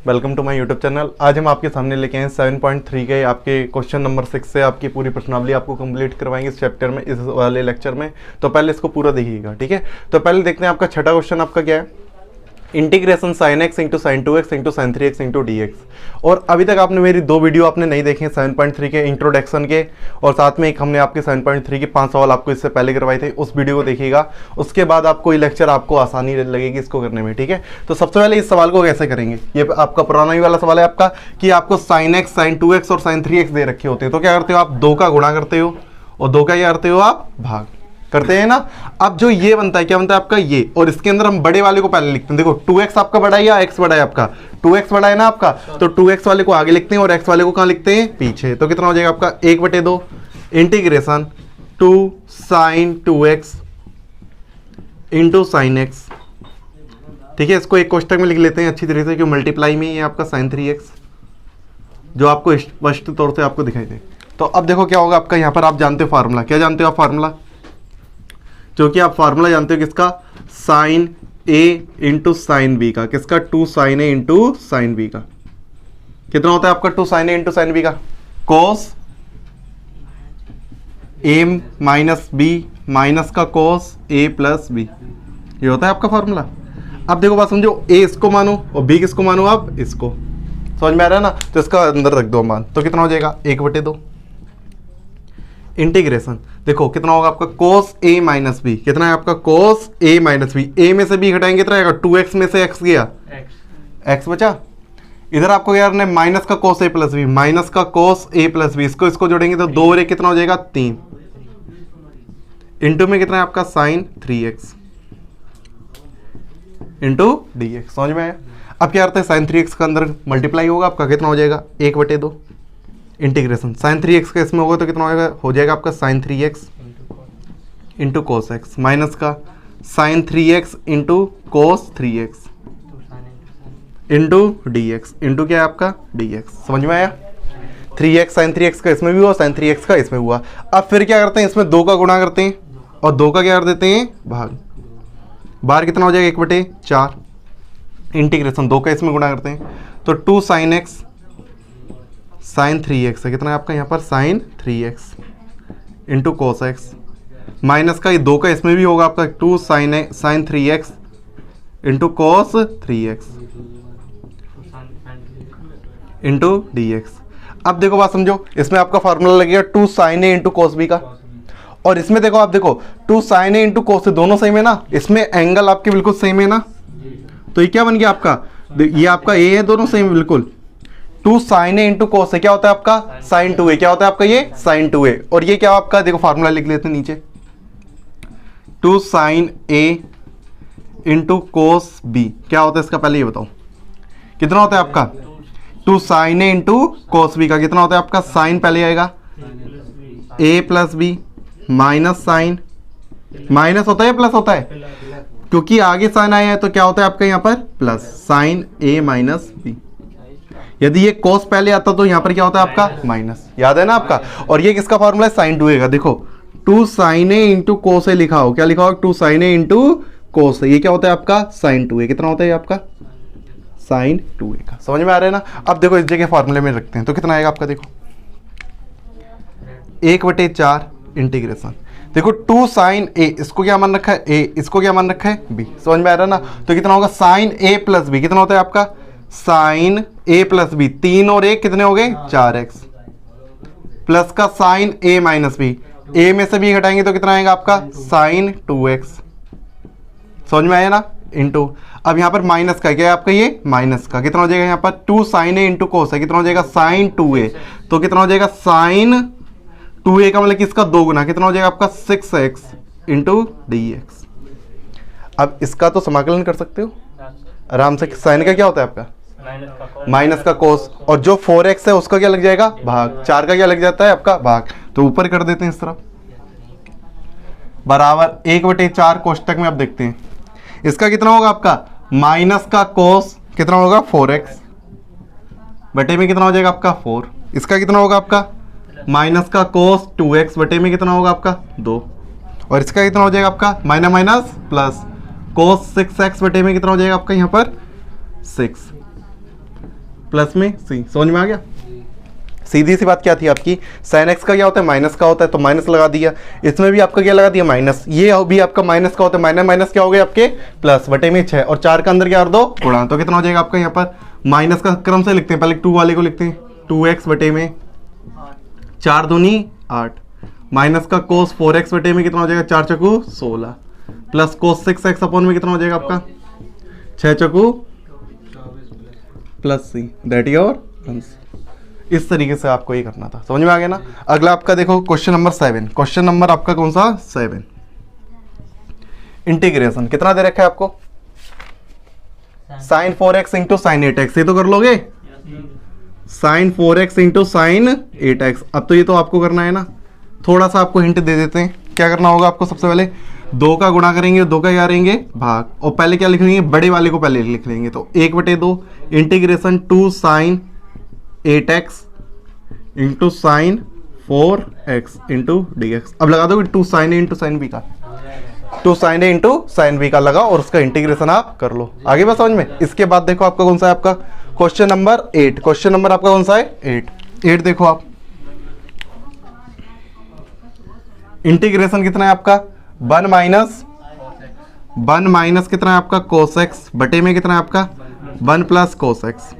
Welcome to my YouTube channel. आज हम आपके सामने लेके आए 7.3 के आपके क्वेश्चन नंबर 6 से आपकी पूरी प्रश्नावली आपको कंप्लीट करवाएंगे इस चैप्टर में, इस वाले लेक्चर में। तो पहले इसको पूरा देखिएगा, ठीक है। तो पहले देखते हैं आपका छठा क्वेश्चन आपका क्या है, integration sine x into sine 2x into sign 3x into d x. और अभी तक आपने मेरी दो वीडियो आपने नहीं देखे 7.3 के इंट्रोडक्शन के, और साथ में एक हमने आपके 7.3 के 5 सवाल आपको इससे पहले करवाए थे, उस वीडियो को देखिएगा। उसके बाद आपको ये लेक्चर आपको आसानी लगेगी इसको करने में, ठीक है। तो सबसे पहले इस सवाल को कैसे करेंगे, ये आपका पुराना ही वाला सवाल है आपका कि आपको साइन एक्स साइन 2x और साइन 3x दे रखे होते हैं। तो क्या करते हो आप, 2 का गुणा करते हो और 2 का क्या करते हो आप, भाग करते हैं ना। अब जो ये बनता है क्या बनता है आपका ये, और इसके अंदर हम बड़े वाले को पहले लिखते हैं। देखो 2x आपका बड़ा है या x बड़ा है आपका, 2x बड़ा है ना आपका, तो 2x वाले को आगे लिखते हैं और x वाले को कहां लिखते हैं, पीछे। तो कितना हो जाएगा आपका 1/2 integration 2 sine 2x into sine x, ठीक है। इसको एक कोष्टक में लिख लेते हैं अच्छी तरीके से, क्यों मल्टीप्लाई में ये आपका साइन 3x जो आपको स्पष्ट तौर से आपको दिखाई दे। तो अब देखो क्या होगा आपका, यहाँ पर आप जानते हो फार्मूला, क्या जानते हो आप फार्मूला, जो कि आप फार्मूला जानते हो किसका, sine a into sine b का, किसका 2 sine a into sine b का। कितना होता है आपका 2 sine a into sine b का, cos a minus b minus का कोस a प्लस बी, ये होता है आपका फार्मूला। अब देखो बात समझो, a इसको मानो और b किसको मानो आप, इसको। समझ में आ रहा है ना। तो इसका अंदर रख दो मान, तो कितना हो जाएगा 1/2 इंटीग्रेशन। देखो कितना होगा आपका कोस a माइनस बी, कितना है आपका कोस a माइनस बी, a में से b घटाएंगे कितना आएगा, 2x में से x गया, x बचा। इधर आपको क्या करना है, माइनस का cos a plus b, minus का कोस a प्लस बी, इसको जोड़ेंगे तो 2 और 1 कितना हो जाएगा 3, इंटू में कितना है आपका sine 3x into d x. समझ में आया। अब क्या करते हैं, साइन 3x का अंदर मल्टीप्लाई होगा आपका, कितना हो जाएगा 1/2 इंटीग्रेशन साइन 3x का इसमें होगा तो कितना हो जाएगा आपका sine 3x into cos x, minus का sine 3x into cos 3x into d x, into क्या है आपका डी एक्स। समझ में आया। 3x साइन 3x का इसमें भी हुआ, साइन 3x का इसमें हुआ। अब फिर क्या करते हैं, इसमें 2 का गुणा करते हैं और 2 का क्या कर देते हैं भाग, बाहर कितना हो जाएगा 1/4 इंटीग्रेशन 2 का इसमें गुणा करते हैं तो 2 साइन x साइन 3x है, कितना है आपका यहाँ पर sine 3x into cos x, minus का ये 2 का इसमें भी होगा आपका 2 sine 3x into cos 3x into d x. अब देखो बात समझो, इसमें आपका फार्मूला लगेगा 2 sine a into cos b का, और इसमें देखो आप देखो 2 साइन a इंटू कोस, दोनों सेम है ना, इसमें एंगल आपके बिल्कुल सेम है ना। तो ये क्या बन गया आपका, ये आपका a है, दोनों सेम बिल्कुल। 2 साइन a इंटू कोस क्या होता है आपका साइन 2a, क्या होता है आपका ये साइन 2a, और ये क्या आपका देखो फार्मूला लिख लेते हैं नीचे, 2 sine a into cos b क्या होता है इसका, पहले ये बताओ कितना होता है आपका 2 sine a into cos b का, कितना होता है आपका साइन पहले आएगा a plus b minus sine, minus होता है प्लस होता है, क्योंकि आगे साइन आया है तो क्या होता है आपका यहाँ पर plus sine a minus b. यदि ये कोस पहले आता तो यहाँ पर क्या होता है आपका माइनस, याद है ना आपका। और ये किसका फार्मूला है साइन 2a का, देखो 2 sine a into cos a लिखा हो, क्या लिखा हो 2 sine a into cos a, ये क्या होता है आपका साइन 2a, कितना होता है आपका साइन 2a का। समझ में आ रहा है ना। अब देखो इस जगह फार्मूले में रखते हैं तो कितना आएगा आपका, देखो 1/4 इंटीग्रेशन, देखो 2 साइन a, इसको क्या मान रखा है a, इसको क्या मान रखा है b। समझ में आ रहा है ना। तो कितना होगा साइन a प्लस b, कितना होता है आपका साइन a प्लस बी, 3 और 1 कितने हो गए 4x, प्लस का sine a minus b, a में से b घटाएंगे तो कितना आएगा आपका साइन 2x। समझ में आया ना, इंटू अब यहाँ पर माइनस का क्या है आपका ये माइनस का, कितना हो जाएगा यहाँ पर 2 साइन a इंटू कोस है, कितना हो जाएगा साइन 2a, तो कितना हो जाएगा साइन 2a का मतलब किसका 2 गुना, कितना हो जाएगा आपका 6x इंटू डी एक्स। अब इसका तो समाकलन कर सकते हो आराम से, साइन का क्या होता है आपका माइनस का कोस, और जो 4x है उसका क्या लग जाएगा भाग, 4 का क्या लग जाता है आपका भाग, तो ऊपर कर देते हैं इस तरफ बराबर 1/4 कोष्टक में। अब देखते हैं इसका कितना होगा आपका माइनस का कोस, कितना होगा 4x बटे में कितना हो जाएगा आपका 4, इसका कितना होगा आपका माइनस का कोस 2x बटे में कितना होगा आपका 2, और इसका कितना हो जाएगा आपका minus minus plus cos 6x बटे में कितना हो जाएगा आपका यहाँ पर 6। प्लस में सी। समझ में आ गया? सीधी सी बात क्या थी आपकी, साइन एक्स का क्या होता है माइनस का होता है, तो माइनस लगा दिया। इसमें भी आपका क्या लगा दिया माइनस, ये भी आपका माइनस का होता है, माइनस माइनस क्या हो गया आपके प्लस, बटे में 6 और 4 का अंदर क्या कर दो गुणा, तो कितना हो जाएगा आपका यहाँ पर माइनस का क्रम से लिखते हैं, पहले 2 वाले को लिखते हैं 2x बटे में 4 दूनी 8 माइनस का कोस 4x बटे में कितना हो जाएगा 4 चकू 16 प्लस कोस 6x अपॉन में कितना हो जाएगा आपका 6 चकू plus c, that your answer. इस तरीके से आपको ये करना था। समझ में आ गया ना? अगला आपका देखो क्वेश्चन नंबर 7। क्वेश्चन नंबर आपका कौन सा 7। इंटीग्रेशन कितना दे रखा है आपको, sign 4x into sine 8x, ये तो कर लोगे sign 4x into sine 8x। अब तो ये तो आपको करना है ना, थोड़ा सा आपको हिंट दे देते हैं। क्या करना होगा आपको, सबसे पहले 2 का गुणा करेंगे, 2 का क्या करेंगे भाग, और पहले क्या लिख लेंगे बड़े वाले को पहले लिख लेंगे, तो 1/2 integration 2 sine 8x into sine 4x into dx। अब लगा दो 2 sine a into sine b का, 2 sine a into sine b का लगा और उसका इंटीग्रेशन आप कर लो। आगे बस समझ में। इसके बाद देखो आपका कौन सा है आपका क्वेश्चन नंबर 8। क्वेश्चन नंबर आपका कौन सा है 8 देखो आप, इंटीग्रेशन कितना है आपका 1 माइनस कितना है आपका cos x बटे में कितना है आपका 1 plus cos x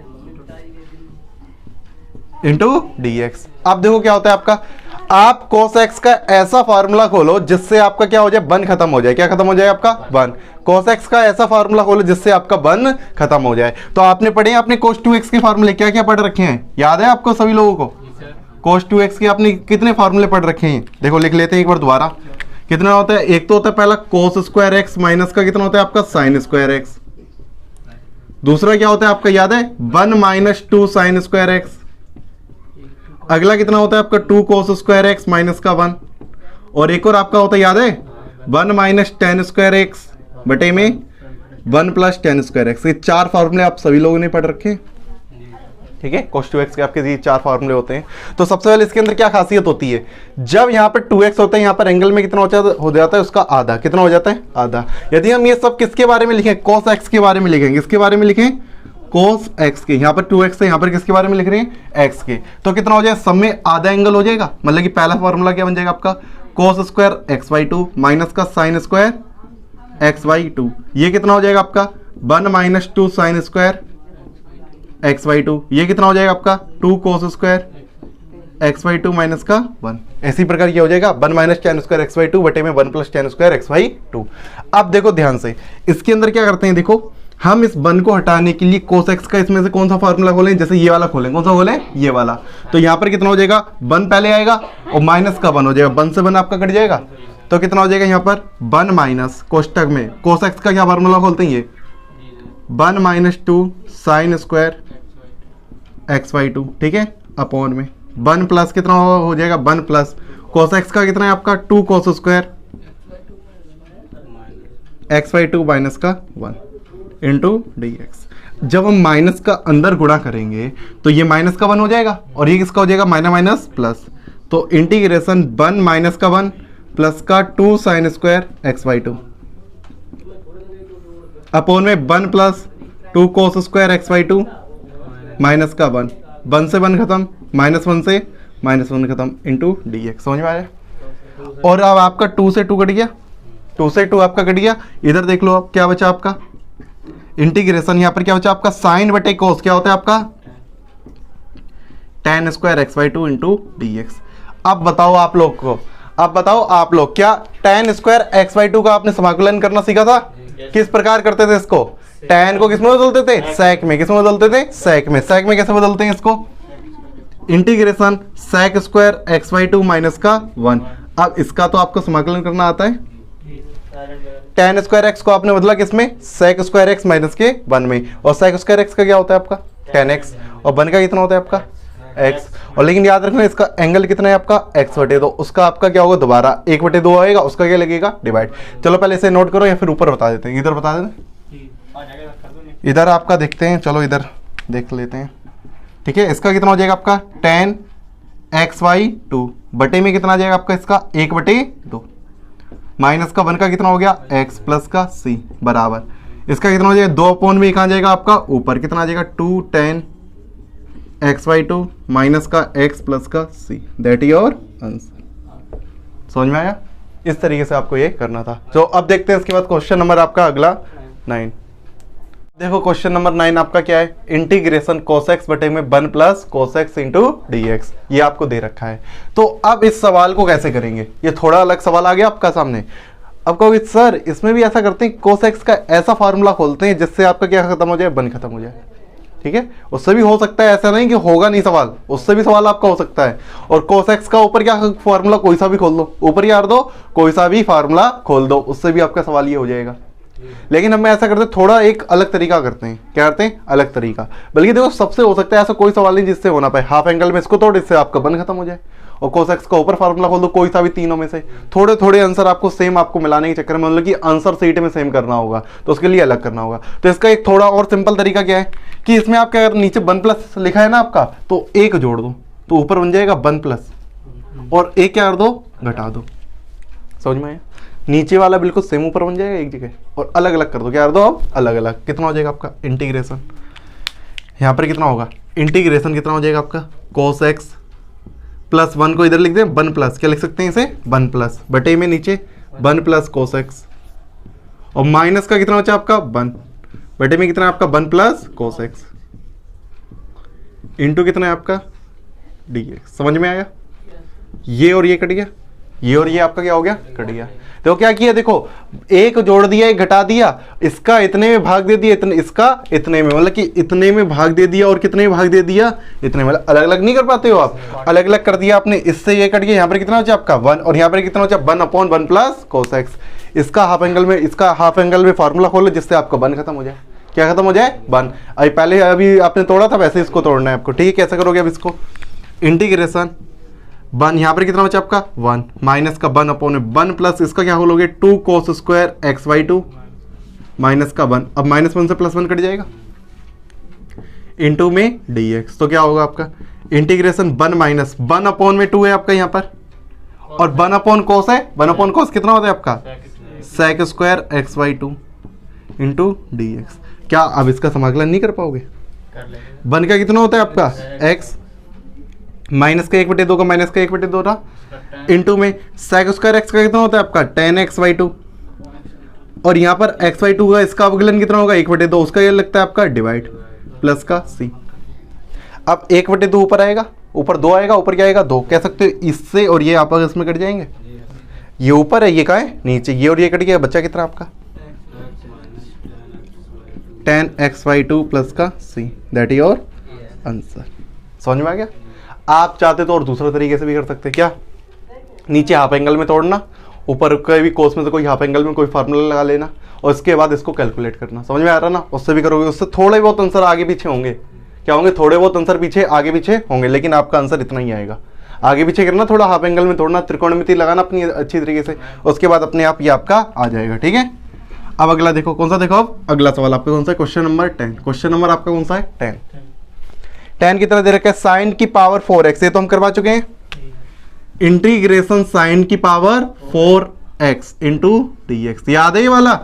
into dx। अब देखो क्या होता है आपका, आप cos x का ऐसा फार्मूला खोलो जिससे आपका क्या हो जाए 1 खत्म हो जाए। क्या खत्म हो जाए आपका 1। cos x का ऐसा फार्मूला खोलो जिससे आपका 1 खत्म हो जाए। तो आपने पढ़े आपने cos 2x के फार्मूले क्या क्या पढ़ रखे हैं, याद है आपको सभी लोगों को? cos 2x के आपने कितने फार्मूले पढ़ रखे हैं, देखो लिख लेते हैं एक बार दोबारा। कितना होता है, एक तो होता है पहला cos स्क्वायर x माइनस का कितना होता है आपका sin स्क्वायर x। दूसरा क्या होता है आपका याद है 1 माइनस 2 sin स्क्वायर x। अगला कितना होता है आपका 2 cos स्क्वायर x माइनस का 1। और एक और आपका होता है याद है 1 माइनस tan स्क्वायर x बटे में 1 प्लस tan स्क्वायर x। ये 4 फार्मूले आप सभी लोगों ने पढ़ रखे हैं, ठीक है। cos 2x के आपके ये 4 फार्मूले होते हैं। तो सबसे पहले इसके अंदर क्या खासियत होती है, जब यहाँ पर 2x होता है यहाँ पर एंगल में कितना हो जाता है उसका आधा, कितना हो जाता है आधा। यदि हम ये सब किसके बारे में लिखें, cos x के बारे में लिखेंगे, किसके बारे में लिखें cos x के, यहाँ पर 2x है, यहाँ पर किसके बारे में लिख रहे हैं x के, तो कितना हो जाएगा सब में आधा एंगल हो जाएगा। मतलब कि पहला फार्मूला क्या बन जाएगा आपका cos स्क्वायर x/2 माइनस का sin स्क्वायर x/2, ये कितना हो जाएगा आपका 1 माइनस 2 sin स्क्वायर x/2, ये कितना हो जाएगा आपका 2 cos स्क्वायर x/2 माइनस का 1। ऐसी प्रकार ये हो जाएगा 1 माइनस tan स्क्वायर x/2 बटे में 1 प्लस tan स्क्वायर x/2। अब देखो ध्यान से इसके अंदर क्या करते हैं, देखो हम इस 1 को हटाने के लिए cos x का इसमें से कौन सा फार्मूला खोलें, जैसे ये वाला खोलें, कौन सा खोलें ये वाला। तो यहाँ पर कितना हो जाएगा 1 पहले आएगा और माइनस का 1 हो जाएगा, 1 से 1 आपका कट जाएगा, तो कितना हो जाएगा यहाँ पर 1 माइनस कोष्टक में cos x का क्या फार्मूला खोलते हैं ये 1 माइनस 2 साइन स्क्वायर x/2, ठीक है, अपॉन में 1 प्लस कितना हो जाएगा 1 प्लस cos x का कितना है आपका 2 cos स्क्वायर x/2 माइनस का 1 इंटू dx। जब हम माइनस का अंदर गुणा करेंगे तो ये माइनस का 1 हो जाएगा और ये किसका हो जाएगा माइनस माइनस प्लस, तो इंटीग्रेशन 1 माइनस का 1 प्लस का 2 साइन स्क्वायर x/2 अपॉन में 1 plus 2 cos square x/2 minus का 1, 1 से 1 खत्म, माइनस 1 से माइनस 1 खत्म इंटू dx। समझ में आया? और अब आपका 2 से 2 कट गया, 2 से 2 आपका कट गया। इधर देख लो आप क्या बचा आपका इंटीग्रेशन, यहाँ पर क्या बचा आपका साइन बटे कोस, क्या होता है आपका tan square x/2 into dx। अब बताओ आप लोग को, अब बताओ आप लोग क्या tan स्क्वायर x/2 का आपने समाकलन करना सीखा था? किस प्रकार करते थे इसको, tan को किसमें बदलते थे sec में, किसमें बदलते थे sec में। sec में कैसे बदलते हैं इसको, integration sec square x/2 minus का 1। अब इसका तो आपको समाकलन करना आता है, tan स्क्वायर x को आपने बदला किसमें sec स्क्वायर x माइनस के 1 में, और sec स्क्वायर x का क्या होता है आपका tan x, और 1 का कितना होता है आपका x। और लेकिन याद रखना इसका एंगल कितना है आपका x/2, उसका आपका क्या होगा दोबारा 1/2 आएगा, उसका क्या लगेगा डिवाइड। चलो पहले इसे नोट करो या फिर ऊपर बता देते हैं, इधर बता देते, इधर आपका देखते हैं, चलो इधर देख लेते हैं, ठीक है। इसका कितना हो जाएगा आपका tan x/2 बटे में कितना आ जाएगा आपका इसका 1/2 माइनस का 1 का कितना हो गया x प्लस का c बराबर इसका कितना हो जाएगा 2 अपॉन में कहाँ जाएगा आपका ऊपर, कितना आ जाएगा 2 tan x/2 माइनस का x प्लस का c, that is your answer. समझ में आया? इस तरीके से आपको ये करना था। तो अब देखते हैं इसके बाद क्वेश्चन नंबर आपका अगला 9। देखो क्वेश्चन नंबर 9 आपका क्या है, इंटीग्रेशन cos x बटे में 1 plus cos x into dx, ये आपको दे रखा है। तो अब इस सवाल को कैसे करेंगे, ये थोड़ा अलग सवाल आ गया आपका सामने। अब कहोगे सर इसमें भी ऐसा करते हैं, cos x का ऐसा फार्मूला खोलते हैं जिससे आपका क्या खत्म हो जाए, 1 खत्म हो जाए। ठीक है, उससे भी हो सकता है, ऐसा नहीं कि होगा नहीं सवाल, उससे भी सवाल आपका हो सकता है। और cos x का ऊपर क्या फार्मूला, कोई सा भी खोल दो, ऊपर यार दो कोई सा भी फार्मूला खोल दो, उससे भी आपका सवाल ये हो जाएगा। लेकिन हम ऐसा करते हैं, थोड़ा एक अलग तरीका करते हैं। क्या करते हैं, अलग तरीका। बल्कि देखो सबसे हो सकता है ऐसा कोई सवाल नहीं जिससे होना पाए, हाफ एंगल में इसको तोड़, इससे आपका 1 खत्म हो जाए। और cos x का ऊपर फार्मूला खोल दो, कोई सा भी तीनों में से। थोड़े थोड़े आंसर आपको सेम आपको मिलाने के चक्कर में, मतलब कि आंसर सीट में सेम करना होगा, तो उसके लिए अलग करना होगा। तो इसका एक थोड़ा और सिंपल तरीका क्या है कि इसमें आपका अगर नीचे 1 प्लस लिखा है ना आपका, तो 1 जोड़ दो तो ऊपर बन जाएगा 1 प्लस, और 1 क्या कर दो, घटा दो। समझ में आया? नीचे वाला बिल्कुल सेम ऊपर बन जाएगा एक जगह, और अलग अलग कर दो। क्या कर दो अब, अलग अलग। कितना हो जाएगा आपका इंटीग्रेशन, यहाँ पर कितना होगा इंटीग्रेशन, कितना हो जाएगा आपका cos x प्लस 1 को इधर लिख दें, 1 प्लस क्या लिख सकते हैं इसे, 1 प्लस बटे में नीचे 1 प्लस cos x, और माइनस का कितना बचा आपका 1 बटे में कितना है आपका 1 प्लस cos x इंटू कितना है आपका dx। समझ में आया? ये और ये कट गया, ये और ये आपका क्या हो गया, कट गया। तो क्या किया, देखो 1 जोड़ दिया, 1 घटा दिया, इसका इतने में भाग दे दिया, इतने, इसका इतने में, मतलब कि इतने में भाग दे दिया और कितने में भाग दे दिया, इतने में। अलग अलग नहीं कर पाते हो आप, अलग अलग कर दिया आपने। इससे ये कट गया, यहाँ पर कितना बचा आपका 1, और यहाँ पर कितना बचा 1/1 प्लस cos x। इसका हाफ एंगल में, इसका हाफ एंगल में फार्मूला खोलो जिससे आपका 1 खत्म हो जाए। क्या खत्म हो जाए, 1। अभी पहले अभी आपने तोड़ा था, वैसे इसको तोड़ना है आपको। ठीक है, कैसे करोगे अब इसको, इंटीग्रेशन 1, यहाँ पर कितना बचा आपका 1 माइनस का 1/1 प्लस इसका क्या खोलोगे 2 cos स्क्वायर x/2 माइनस का 1। अब -1 से +1 कट जाएगा, इंटू में dx। तो क्या होगा आपका इंटीग्रेशन 1 माइनस 1/2 है आपका यहाँ पर, और 1/cos है, 1/cos कितना होता है आपका sec square x/2 into dx। क्या अब इसका समाकलन नहीं कर पाओगे, 1 का कितना होता है आपका x, माइनस का 1/2 का माइनस का 1/2 रहा, इंटू में sec स्क्वायर x का कितना होता है आपका tan x/2, और यहाँ पर x/2 का इसका अवकलन कितना होगा 1/2, उसका ये लगता है आपका डिवाइड प्लस का c। अब 1/2 ऊपर आएगा, ऊपर 2 आएगा, ऊपर क्या आएगा 2, कह सकते हो इससे और ये आपस इसमें कट जाएंगे। ये ऊपर है, ये कहाँ है नीचे, ये और ये कट गया, बच्चा कितना आपका tan x/2 प्लस का c, that is your answer. समझ में आ गया? आप चाहते तो और दूसरे तरीके से भी कर सकते, क्या नीचे हाफ एंगल में तोड़ना, ऊपर कोई भी कोस में से कोई हाफ एंगल में कोई फार्मूला लगा लेना, और इसके बाद इसको कैलकुलेट करना। समझ में आ रहा ना? उससे भी करोगे, उससे थोड़े बहुत आंसर आगे पीछे होंगे। क्या होंगे, थोड़े बहुत आंसर पीछे आगे पीछे होंगे, लेकिन आपका आंसर इतना ही आएगा। आगे पीछे करना, थोड़ा हाफ एंगल में तोड़ना, त्रिकोणमिति लगाना अपनी अच्छी तरीके से, उसके बाद अपने आप ये आपका आ जाएगा। ठीक है, अब अगला देखो, कौन सा देखो, अब अगला सवाल आपका कौन सा है, क्वेश्चन नंबर 10। क्वेश्चन नंबर आपका कौन सा है 10 की तरह दे रखा है साइन की पावर 4x, ये तो हम करवा चुके हैं। इंटीग्रेशन साइन की पावर 4x इंटू dx, याद है ये वाला,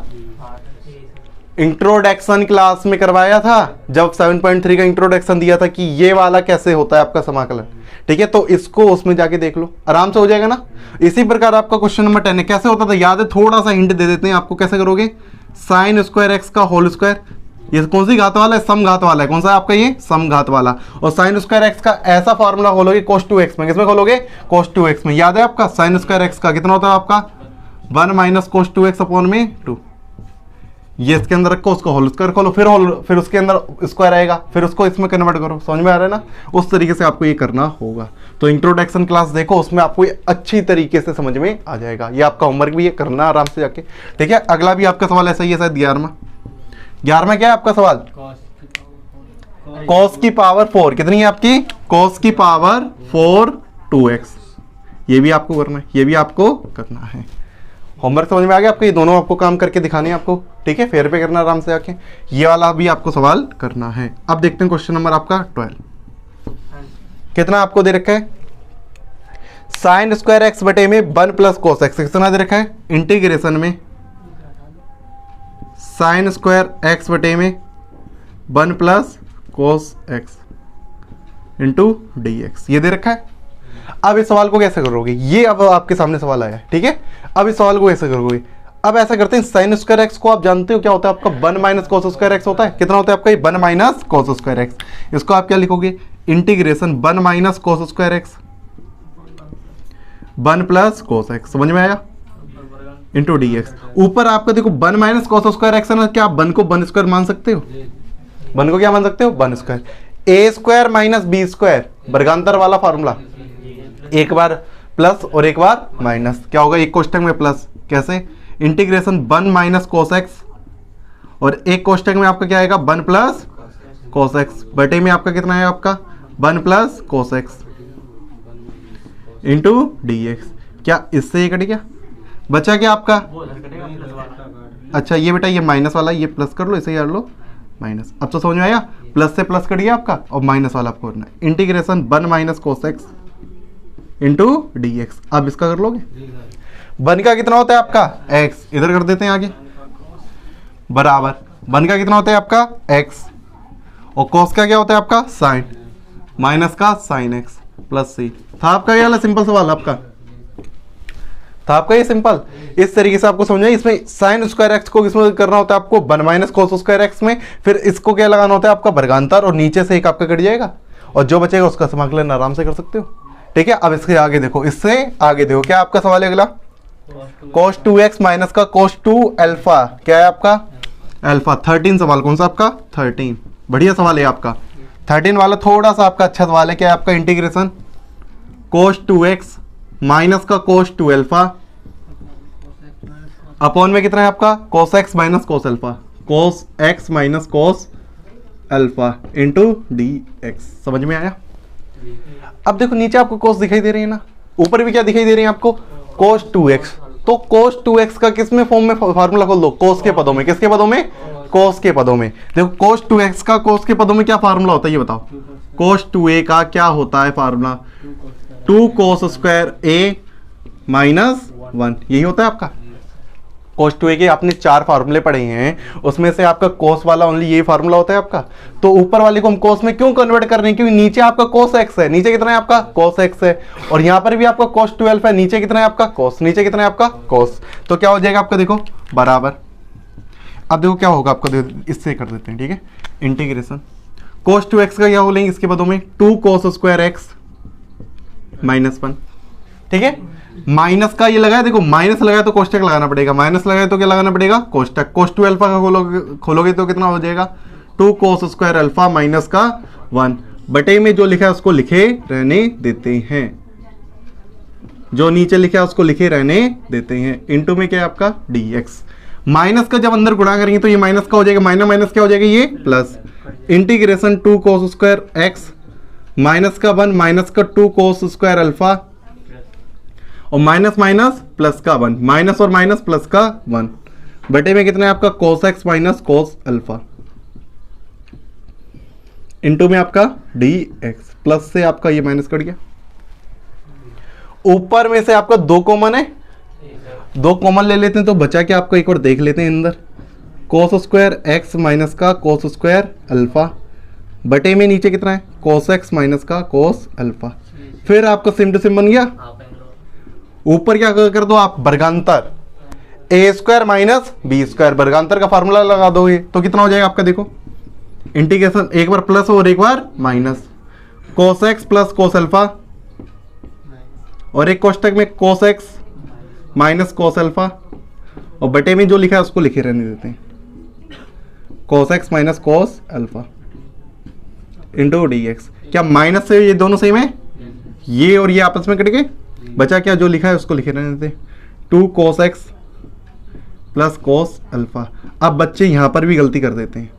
इंट्रोडक्शन क्लास में करवाया था जब 7.3 का इंट्रोडक्शन दिया था कि ये वाला कैसे होता है आपका समाकलन। ठीक है, तो इसको उसमें जाके देख लो, आराम से हो जाएगा ना। इसी प्रकार आपका क्वेश्चन नंबर 10 है, कैसे होता था याद है, थोड़ा सा हिंट दे देते हैं आपको, कैसे करोगे, साइन स्क्वायर x का होल स्क्वायर, ये कौन सी घात वाला है, सम घात वाला है, कौन सा है आपका ये सम घात वाला, और साइन स्क्वायर x का ऐसा फॉर्मूला खोलोगे cos 2x में, किसमें खोलोगे cos 2x में। याद है आपका साइन स्क्वायर x का कितना होता है आपका 1 माइनस cos 2x अपॉन में 2, ये इसके अंदर रखो, उसको होल स्क्वायर खोलो, फिर उसके अंदर स्क्वायर आएगा, फिर उसको इसमें कन्वर्ट करो। समझ में आ रहा है ना? उस तरीके से आपको ये करना होगा। तो इंट्रोडक्शन क्लास देखो, उसमें आपको ये अच्छी तरीके से समझ में आ जाएगा। ये आपका होमवर्क भी ये करना आराम से जाके। ठीक है, अगला भी आपका सवाल ऐसा ही है, शायद 11वां क्या है आपका सवाल, cos की पावर 4 कितनी है आपकी, cos की पावर 4 2x, ये भी आपको करना है, ये भी आपको करना है। होमवर्क समझ में आ गया आपको, ये दोनों आपको काम करके दिखाने हैं आपको। ठीक है, फेयर पे करना आराम से आके, ये वाला भी आपको सवाल करना है। अब देखते हैं क्वेश्चन नंबर आपका 12, कितना आपको दे रखा है, साइन स्क्वायर x बटे में 1 प्लस cos x, कितना दे रखा है, इंटीग्रेशन में साइन स्क्वायर x बटे में 1 plus cos x into d x, ये दे रखा है। अब इस सवाल को कैसे करोगे, ये अब आपके सामने सवाल आया है, ठीक है। अब इस सवाल को कैसे करोगे, अब ऐसा करते हैं, साइन स्क्वायर एक्स को आप जानते हो क्या होता है आपका, 1 माइनस कॉस स्क्वायर एक्स होता है। कितना होता है आपका ये 1 माइनस कॉस स्क्वायर एक्स। इसको आप क्या लिखोगे, integration 1 minus cos square x 1 plus cos x, समझ में आया, इंटू डी एक्स। ऊपर आपका देखो 1 माइनस कॉस स्क्वायर एक्स है ना, क्या आप 1 को 1 स्क्वायर मान सकते हो, 1 को क्या मान सकते हो 1 स्क्वायर। ए स्क्वायर माइनस बी स्क्वायर, वर्गांतर वाला फॉर्मूला, एक बार प्लस और एक बार माइनस, क्या होगा एक कोष्टक में प्लस, कैसे, इंटीग्रेशन 1 माइनस कोस एक्स और एक कोष्टक में आपका क्या आएगा 1 प्लस कोस एक्स, बटे में आपका कितना है आपका 1 plus cos x into d x. क्या इससे ये कट गया, बचा क्या आपका, अच्छा ये बेटा ये माइनस वाला ये प्लस कर लो, इसे यार लो माइनस। अब तो समझ में आया, प्लस से प्लस कट गया आपका और माइनस वाला आपको करना है, integration 1 minus cos x into d x. अब इसका कर लोगे, 1 का कितना होता है आपका x, इधर कर देते हैं आगे, बराबर 1 का कितना होता है आपका x और cos का क्या होता है आपका साइन, माइनस का साइन x प्लस c। था आपका ये वाला सिंपल सवाल, आपका था आपका ये सिंपल, इस तरीके से आपको समझ में। इसमें साइन स्क्वायर एक्स को किसमें करना होता है आपको 1 माइनस कॉस स्क्वायर एक्स में, फिर इसको क्या लगाना होता है आपका वर्गांतर और नीचे से एक आपका कट जाएगा और जो बचेगा उसका समाकलन आराम से कर सकते हो, ठीक है। अब इसके आगे देखो, इससे आगे देखो क्या आपका सवाल है अगला, cos 2x माइनस का cos 2 अल्फा, क्या है आपका अल्फा। 13 सवाल कौन सा आपका 13, बढ़िया सवाल है आपका 13 वाला, थोड़ा सा आपका अच्छा सवाल है, क्या है आपका इंटीग्रेशन cos 2x माइनस का cos 2 अल्फा अपॉन में कितना है आपका cos x minus cos alpha, cos x minus cos alpha into d x. समझ में आया। अब देखो नीचे आपको cos दिखाई दे रही है ना, ऊपर भी क्या दिखाई दे रही है आपको cos 2x, तो cos 2x का किसमें फॉर्म में फार्मूला खोल दो, cos के पदों में, किसके पदों में cos के पदों में। देखो cos 2x का cos के पदों में क्या फार्मूला होता है ये बताओ, cos 2a का क्या होता है formula 2 cos square a minus 1, यही होता है आपका cos 2a के। आपने 4 फार्मूले पढ़े हैं, उसमें से आपका cos वाला ओनली यही फार्मूला होता है आपका। तो ऊपर वाले को हम cos में क्यों कन्वर्ट कर रहे हैं, क्योंकि नीचे आपका cos x है, नीचे कितना है आपका cos x है, और यहाँ पर भी आपका cos 2 अल्फा है, नीचे कितना है आपका cos, नीचे कितना है आपका cos। तो क्या हो जाएगा आपका देखो बराबर, अब देखो क्या होगा आपका, इससे कर देते हैं, ठीक है। इंटीग्रेशन cos 2x का क्या बोलेंगे इसके पदों में 2 cos स्क्वायर x माइनस 1, ठीक है। माइनस का ये लगाया, देखो माइनस लगाया तो कोष्टक लगाना पड़ेगा, माइनस लगाया तो क्या लगाना पड़ेगा कोष्टक। cos 2 अल्फा का खोलोगे तो कितना हो जाएगा 2 cos स्क्वायर अल्फा माइनस का 1, बटे में जो लिखा है उसको लिखे रहने देते हैं, जो नीचे लिखा है उसको लिखे रहने देते हैं, इंटू में क्या है आपका dx। माइनस का जब अंदर गुणा करेंगे तो ये माइनस का हो जाएगा, माइनस माइनस क्या हो जाएगा ये plus, integration 2 cos square x minus का 1 माइनस का 2 cos स्क्वायर अल्फा और माइनस माइनस प्लस का 1, माइनस और माइनस प्लस का 1, बटे में कितना है आपका cos x minus cos alpha into में आपका dx, प्लस से आपका ये माइनस कट गया, ऊपर में से आपका 2 कॉमन है, 2 कॉमन ले लेते हैं तो बचा क्या आपका एक और देख लेते हैं अंदर, cos स्क्वायर x माइनस का cos स्क्वायर अल्फा बटे में नीचे कितना है cos x माइनस का cos अल्फा। फिर आपका सिम टू सिम बन गया, ऊपर क्या कर दो आप वर्गांतर ए स्क्वायर माइनस बी स्क्वायर, वर्गांतर का फार्मूला लगा दो ये तो कितना हो जाएगा आपका देखो, इंटीग्रेशन एक बार प्लस और एक बार minus, cos x plus cos alpha और एक कोष्टक में cos x minus cos alpha और बटे में जो लिखा है उसको लिखे रहने देते हैं, cos x minus cos alpha into dx। क्या माइनस से ये दोनों सेम है, ये और ये आपस में कट गए, बचा क्या जो लिखा है उसको लिखे रहने देते, 2 cos x plus cos alpha. अब बच्चे यहां पर भी गलती कर देते हैं,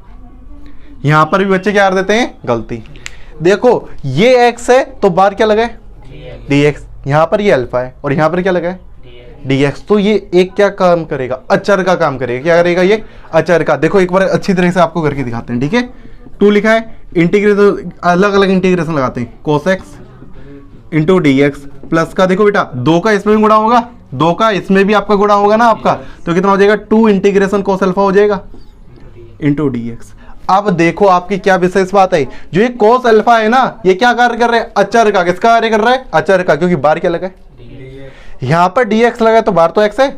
यहां पर भी बच्चे क्या कर देते हैं गलती, देखो ये x है तो बाहर क्या लगा है dx, यहां पर ये अल्फा है और यहां पर क्या लगा है dx, तो ये एक क्या काम करेगा अचर का काम करेगा, क्या करेगा ये अचर का। देखो एक बार अच्छी तरह से आपको करके दिखाते हैं, ठीक है। 2 लिखा है, इंटीग्रेशन अलग अलग इंटीग्रेशन लगाते हैं, cos x into dx plus का देखो बेटा 2 का इसमें भी गुणा होगा, 2 का इसमें भी आपका गुणा होगा ना आपका, तो कितना हो जाएगा 2 इंटीग्रेशन cos अल्फा हो जाएगा इंटू dx। अब देखो आपकी क्या विशेष बात है, जो ये cos अल्फा है ना, ये क्या कार्य कर रहे हैं, अचर का। किसका कार्य कर रहा है, अचर का, क्योंकि बार क्या लगा है, यहां पर dx लगा है तो बार तो x है,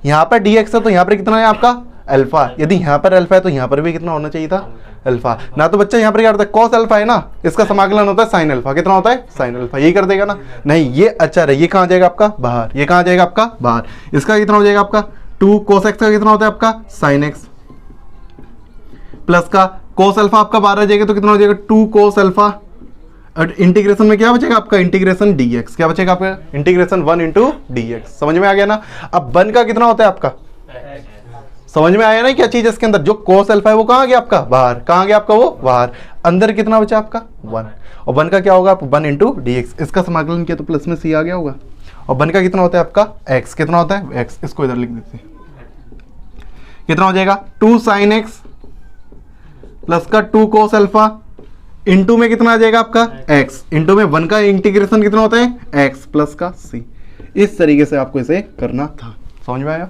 यहां पर dx है तो यहां पर कितना है आपका अल्फा। यदि यहां पर अल्फा है तो यहां पर भी कितना होना चाहिए था, अल्फा ना। तो बच्चा यहां पर क्या करता है, cos अल्फा है ना, इसका समाकलन होता है sin अल्फा। कितना होता है, sin अल्फा। यही कर देगा ना, नहीं ये अचर है, ये कहां जाएगा आपका बाहर, ये कहां जाएगा आपका बाहर। इसका कितना हो जाएगा आपका 2 cos x का कितना होता है आपका sin x, प्लस का cos अल्फा आपका बाहर आ जाएगा तो कितना हो जाएगा 2 cos अल्फा। और इंटीग्रेशन में क्या बचेगा आपका, इंटीग्रेशन dx। क्या बचेगा आपका, इंटीग्रेशन 1 इंटू dx। समझ में आ गया ना। अब 1 का कितना होता है आपका, समझ में आया ना क्या चीज इसके अंदर, जो cos अल्फा है वो कहां गया आपका बाहर, कहां गया आपका वो बाहर। अंदर कितना बचा आपका 1, और 1 का क्या होगा 1 इंटू dx। इसका समाकलन किया तो प्लस में c आ गया होगा। और 1 का कितना होता है आपका x, कितना होता है x, इसको इधर लिख देते हैं। कितना हो जाएगा 2 sin x प्लस का 2 cos अल्फा इंटू में कितना आ जाएगा आपका x, इंटू में 1 का इंटीग्रेशन कितना होता है x प्लस का c। इस तरीके से आपको इसे करना था। समझ में आया।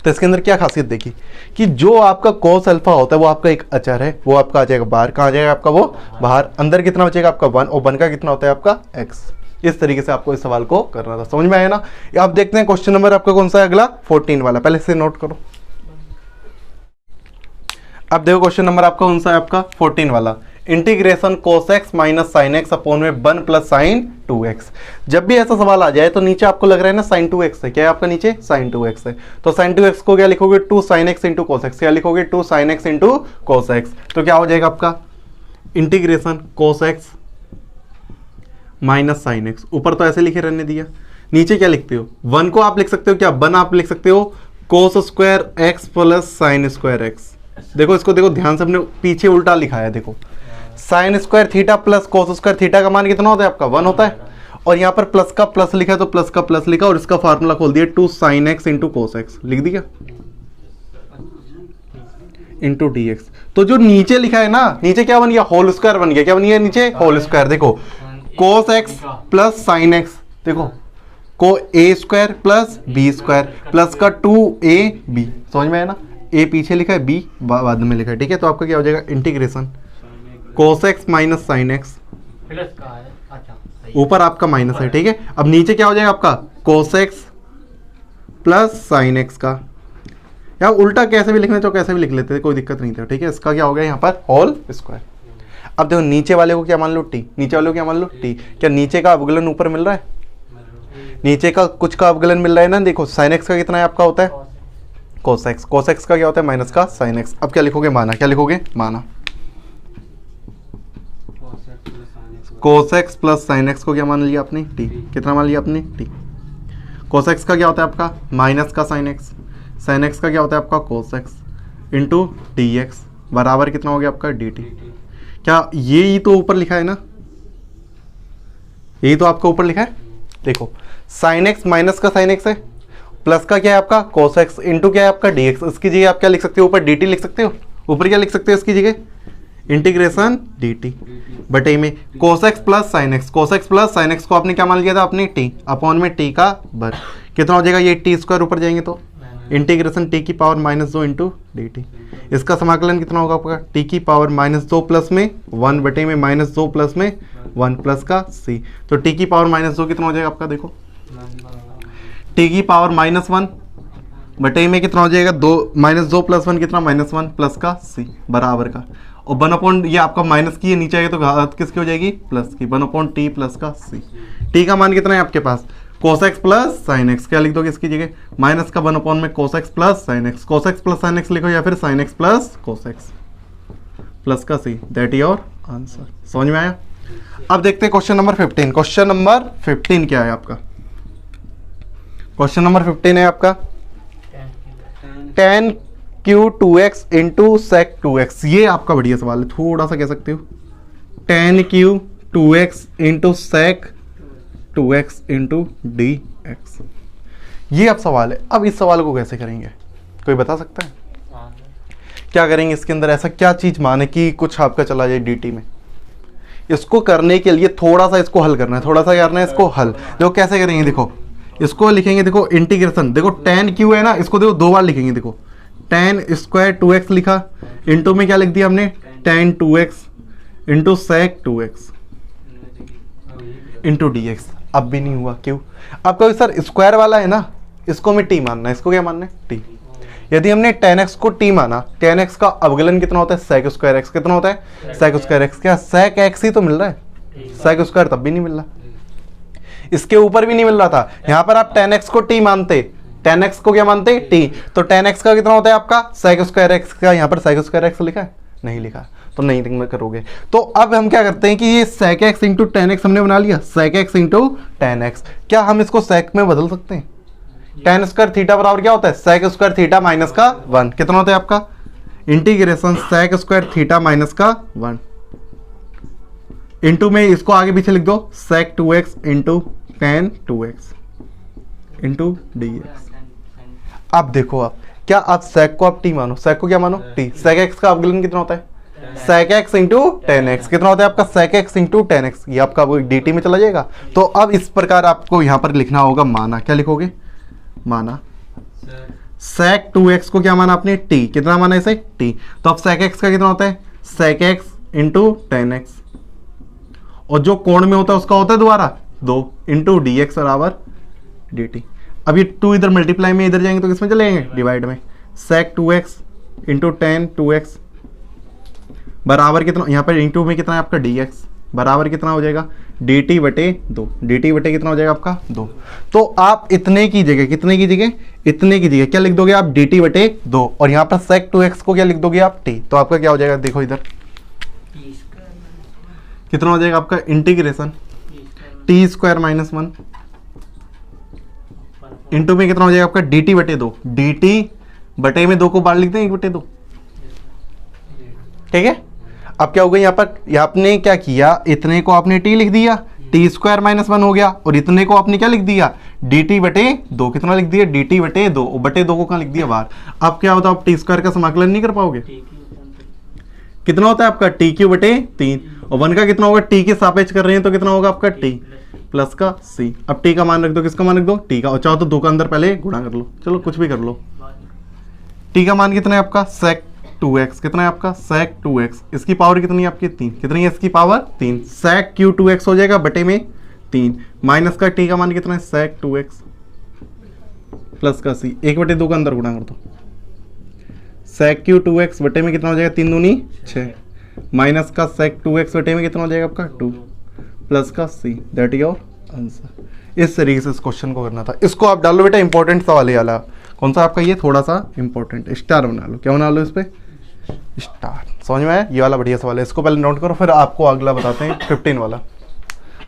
तो इसके अंदर क्या खासियत देखी कि जो आपका cos अल्फा होता है वो आपका एक अचर है, वो आपका आ जाएगा बाहर। कहाँ आ जाएगा आपका वो बाहर। अंदर कितना बचेगा आपका 1, और 1 का कितना होता है आपका x। इस तरीके से आपको इस सवाल को करना था। समझ में आया ना। आप देखते हैं क्वेश्चन नंबर आपका कौन सा है अगला, 14 वाला। पहले से नोट करो। अब देखो क्वेश्चन नंबर आपका कौन सा है आपका 14 वाला। Integration cos x minus sine x upon में 1 प्लस साइन 2x। जब भी ऐसा सवाल आ जाए तो नीचे आपको लग रहा है ना sin 2x है, क्या है आपका नीचे sin 2x है, तो sin 2x को क्या लिखोगे 2 sin x into cos x। क्या लिखोगे 2 sin x into cos x। तो क्या हो जाएगा आपका integration cos x minus sine x. ऊपर तो ऐसे लिखे रहने दिया, नीचे क्या लिखते हो 1 को आप लिख सकते हो क्या 1 आप लिख सकते हो cos square x plus sine square x। देखो इसको देखो ध्यान से, अपने पीछे उल्टा लिखा है। देखो sine square theta plus cos square theta का मान कितना होता है आपका 1 होता है, और यहाँ पर प्लस का प्लस लिखा है तो प्लस का प्लस लिखा, और इसका फार्मूला खोल दिया 2 sin x into cos x. लिख दिया इंटू डी एक्स। तो जो नीचे लिखा है ना, नीचे क्या बन गया होल स्क्वायर बन गया। क्या बन गया नीचे होल स्क्वायर। देखो cos x plus sine x, देखो को a square plus b square plus का 2ab। समझ में आया ना। ए पीछे लिखा है, बी बाद में लिखा है, ठीक है। तो आपका क्या हो जाएगा integration cos x minus sine x, plus का है, अच्छा ऊपर आपका माइनस है, ठीक है। अब नीचे क्या हो जाएगा आपका cos x plus sine x का, या उल्टा कैसे भी लिखना चाहो कैसे भी लिख लेते थे, कोई दिक्कत नहीं था, ठीक है। इसका क्या हो गया यहाँ पर होल स्क्वायर। अब देखो नीचे वाले को क्या मान लो t, नीचे वाले को क्या मान लो t। क्या नीचे का अवकलन ऊपर मिल रहा है, नीचे का कुछ का अवकलन मिल रहा है ना। देखो साइन एक्स का कितना है आपका होता है cos x, cos x का क्या होता है माइनस का साइन एक्स। अब क्या लिखोगे माना, क्या लिखोगे माना cos x plus sine x को क्या मान लिया आपने t, कितना मान लिया आपने t। cos x का क्या होता है आपका माइनस का साइन एक्स, साइन एक्स का क्या होता है आपका cos x into d x बराबर कितना हो गया आपका dt। क्या ये ही तो ऊपर लिखा है ना, यही तो आपका ऊपर लिखा है। देखो साइन एक्स माइनस का साइन एक्स है, प्लस का क्या है आपका cos x इंटू क्या है आपका dx। इसकी जगह आप क्या लिख सकते हो ऊपर dt लिख सकते हो, ऊपर क्या लिख सकते हो इसकी जगह इंटीग्रेशन dt बटे में cos x plus sine x. cos x plus sine x को आपने क्या मान लिया था आपने t अपॉन में t का वर्ग। कितना हो जाएगा ये t स्क्वायर ऊपर जाएंगे तो इंटीग्रेशन t की पावर -2 इंटू dt। इसका समाकलन कितना होगा आपका t की पावर -2 प्लस में 1 बटे में -2 प्लस में 1 प्लस का c। तो t की पावर -2 कितना हो जाएगा आपका, देखो t की पावर -1 बटे में कितना हो जाएगा 2 प्लस 1 कितना -1 प्लस का c बराबर का, और 1 ये आपका माइनस की है नीचे आएगा तो घात किसकी हो जाएगी प्लस की 1/t प्लस का c। t का मान कितना है आपके पास cos x plus sine x. क्या लिख दोगे इसकी जगह माइनस का 1 में cos x plus sine x. cos x plus sine x लिखो या फिर sine x plus cos x plus का c। That is your answer. समझ में आया। अब देखते हैं क्वेश्चन नंबर 15। क्वेश्चन नंबर 15 क्या है आपका, क्वेश्चन नंबर 15 है आपका tan q 2x into sec 2x। ये आपका बढ़िया सवाल है, थोड़ा सा कह सकते हो tan q 2x into sec 2x into dx। ये अब सवाल है। अब इस सवाल को कैसे करेंगे, कोई बता सकता है क्या करेंगे इसके अंदर, ऐसा क्या चीज माने कि कुछ आपका चला जाए dt में। इसको करने के लिए थोड़ा सा इसको हल करना है, थोड़ा सा करना है इसको हल। देखो कैसे करेंगे, देखो इसको लिखेंगे, देखो इंटीग्रेशन, देखो tan q है ना, इसको देखो 2 बार लिखेंगे। देखो tan स्क्वायर 2x लिखा, इंटू में क्या लिख दिया हमने tan 2x into sec 2x into dx। अब भी नहीं हुआ, क्यों? अब कभी सर स्क्वायर वाला है ना, इसको हमें t मानना है, इसको क्या मानना है t। यदि हमने tan x को t माना, tan x का अवकलन कितना होता है sec स्क्वायर x, कितना होता है sec स्क्वायर x, क्या sec x ही तो मिल रहा है, sec स्क्वायर तब भी नहीं मिल रहा, इसके ऊपर भी नहीं मिल रहा था। यहाँ पर आप tan x को t मानते, tan x को क्या मानते t, तो tan x का कितना होता है आपका sec स्क्वायर x का, यहाँ पर sec स्क्वायर x लिखा है, नहीं लिखा, तो नहीं करोगे। तो अब हम क्या करते हैं कि ये sec x into tan x हमने बना लिया, sec x into tan x, क्या हम इसको sec में बदल सकते हैं? tan स्क्वायर थीटा बराबर क्या होता है sec स्क्वायर थीटा माइनस का 1, कितना होता है आपका integration sec square theta minus का 1 इंटू में इसको आगे पीछे लिख दो sec 2x into tan 2x into dx। अब देखो, आप क्या आप sec को आप t मानो, sec को क्या मानो t, sec x का अवकलन कितना होता है sec x into tan x, कितना होता है आपका sec x into tan x, ये आपका dt में चला जाएगा। तो अब इस प्रकार आपको यहाँ पर लिखना होगा माना, क्या लिखोगे माना sec 2x को क्या माना आपने t, कितना माना इसे t, तो अब sec x का कितना होता है sec x into tan x, और जो कोण में होता है उसका होता है दोबारा 2 इंटू dx बराबर dt। अब ये 2 इधर मल्टीप्लाई में इधर जाएंगे तो किसमें चले जाएंगे डिवाइड में, sec 2x into tan 2x बराबर कितना, यहाँ पर इंटू में कितना है आपका dx बराबर कितना हो जाएगा dt बटे 2, dt बटे कितना हो जाएगा आपका 2। तो आप इतने की जगह, कितने की जगह, इतने की जगह क्या लिख दोगे आप dt बटे 2, और यहाँ पर sec 2x को क्या लिख दोगे आप t, तो आपका क्या हो जाएगा देखो इधर कितना हो जाएगा आपका integration t square minus 1 into में कितना हो जाएगा आपका dt बटे 2, dt बटे में 2 को बाहर लिख दें 1 बटे 2, ठीक है। अब क्या होगा यहाँ पर, आपने क्या किया, इतने को आपने t लिख दिया, t स्क्वायर माइनस 1 हो गया, और इतने को आपने क्या लिख दिया dt बटे 2, कितना लिख दिया dt बटे 2, बटे 2 को कहाँ लिख दिया बाहर। अब क्या होता है, आप t स्क्वायर का समाकलन नहीं कर पाओगे, कितना होता है आपका t क्यू बटे 3, और 1 का कितना होगा t के सापेक्ष कर रहे हैं तो कितना होगा आपका t प्लस का c। अब t का मान रख दो, किसका मान रख दो t का, और चाहो तो 2 का अंदर पहले गुणा कर लो, चलो कुछ भी कर लो। t का मान कितना है आपका sec 2x, कितना है आपका sec 2x, इसकी पावर कितनी है आपकी 3, कितनी है इसकी पावर 3, sec q 2x हो जाएगा बटे में 3, माइनस का t का मान कितना है sec 2x प्लस का c, 1 बटे 2 का अंदर गुणा कर दो, sec q 2x बटे में कितना हो जाएगा 3 दूनी 6, माइनस का sec 2x बटे में कितना हो जाएगा आपका 2 प्लस का c, that is your answer. इस तरीके से इस क्वेश्चन को करना था। इसको आप डालो बेटा, इंपॉर्टेंट सवाल है वाला, कौन सा आपका ये थोड़ा सा इंपॉर्टेंट, स्टार बना लो, क्या बना लो इस पे स्टार, समझ में आया, ये वाला बढ़िया सवाल है, इसको पहले नोट करो फिर आपको अगला बताते हैं 15 वाला।